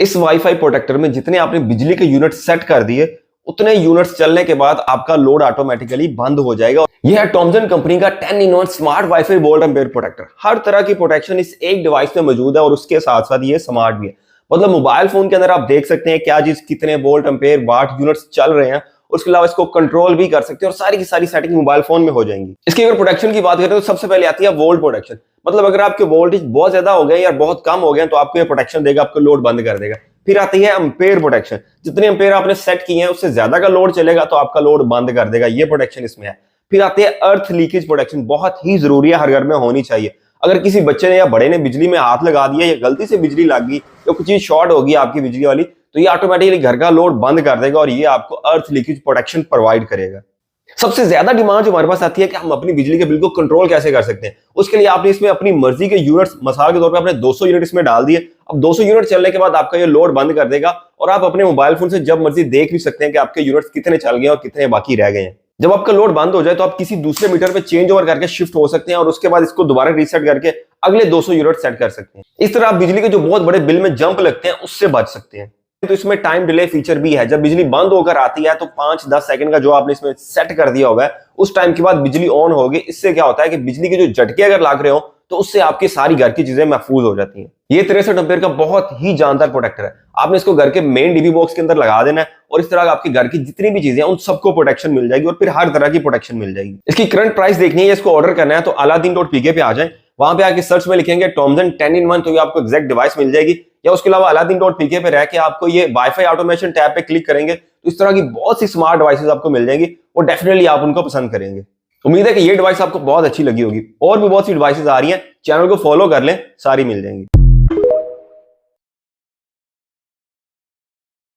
इस wifi protector में जितने आपने बिजली के यूनिट सेट कर दिए उतने यूनिट्स चलने के बाद आपका लोड ऑटोमेटिकली बंद हो जाएगा। यह है टॉमसन कंपनी का 10-in-1 smart wifi volt ampere protector. हर तरह की प्रोटेक्शन इस एक डिवाइस में मौजूद है और उसके साथ साथ ये स्मार्ट भी है। मतलब मोबाइल फोन के अंदर आप देख सकते हैं क्या चीज कितने वोल्ट एम्पेयर वाट यूनिट्स चल रहे हैं, उसके अलावा इसको कंट्रोल भी कर सकते हैं और सारी की सारी सेटिंग मोबाइल फोन में हो जाएंगी। इसकी अगर प्रोटेक्शन की बात करें तो सबसे पहले आती है वोल्ट प्रोटेक्शन। मतलब अगर आपके वोल्टेज बहुत ज्यादा हो गए या बहुत कम हो गए तो आपको ये प्रोटेक्शन देगा, आपको लोड बंद कर देगा। फिर आती है एम्पेयर प्रोटेक्शन। जितने एम्पेयर आपने सेट किए हैं उससे ज्यादा का लोड चलेगा तो आपका लोड बंद कर देगा, ये प्रोटेक्शन इसमें है। फिर आती है अर्थ लीकेज प्रोटेक्शन, बहुत ही जरूरी है, हर घर में होनी चाहिए। अगर किसी बच्चे ने या बड़े ने बिजली में हाथ लगा दिया या गलती से बिजली लग गई या कुछ चीज शॉर्ट होगी आपकी बिजली वाली तो ये ऑटोमेटिकली घर का लोड बंद कर देगा और ये आपको अर्थ लीकेज प्रोटेक्शन प्रोवाइड करेगा। सबसे ज्यादा डिमांड जो हमारे पास आती है कि हम अपनी बिजली के बिल को कंट्रोल कैसे कर सकते हैं। उसके लिए आपने इसमें अपनी मर्जी के यूनिट्स, मिसाल के तौर पे आपने 200 यूनिट इसमें डाल दिए। अब 200 यूनिट चलने के बाद आपका ये लोड बंद कर देगा और आप अपने मोबाइल फोन से जब मर्जी देख भी सकते हैं कि आपके यूनिट्स कितने चल गए और कितने बाकी रह गए हैं। जब आपका लोड बंद हो जाए तो आप किसी दूसरे मीटर पे चेंज ओवर करके शिफ्ट हो सकते हैं और उसके बाद इसको दोबारा रीसेट करके अगले 200 यूनिट सेट कर सकते हैं। इस तरह आप बिजली के जो बहुत बड़े बिल में जंप लगते हैं उससे बच सकते हैं। तो इसमें टाइम डिले फीचर भी है। जब बिजली बंद होकर आती है तो 5-10 सेकंड का जो आपने इसमें सेट कर दिया होगा उस टाइम के बाद बिजली ऑन होगी। इससे क्या होता है कि बिजली के जो झटके अगर लग रहे हो तो उससे आपकी सारी घर की चीजें महफूज हो जाती हैं। ये 63 एम्पीयर का बहुत ही जानदार प्रोटेक्टर है। आपने इसको घर के मेन डीबी बॉक्स के अंदर लगा देना है और इस तरह आपके घर की जितनी भी चीजें हैं उन सबको प्रोटेक्शन मिल जाएगी और फिर हर तरह की प्रोटेक्शन मिल जाएगी। इसकी करंट प्राइस देखनी है, इसको ऑर्डर करना है तो aladdin.pk पे आ जाए। वहां पे आके सर्च में लिखेंगे टॉमसन 10-in-1 तो ये आपको एग्जैक्ट डिवाइस मिल जाएगी। या उसके अलावा aladdin.pk पे रह के आपको ये वाईफाई ऑटोमेशन टैब पे क्लिक करेंगे तो इस तरह की बहुत सी स्मार्ट डिवाइसेस आपको मिल जाएंगी और डेफिनेटली आप उनको पसंद करेंगे। उम्मीद है कि ये डिवाइस आपको बहुत अच्छी लगी होगी। और भी बहुत सी डिवाइसेस आ रही हैं, चैनल को फॉलो कर लें, सारी मिल जाएंगी।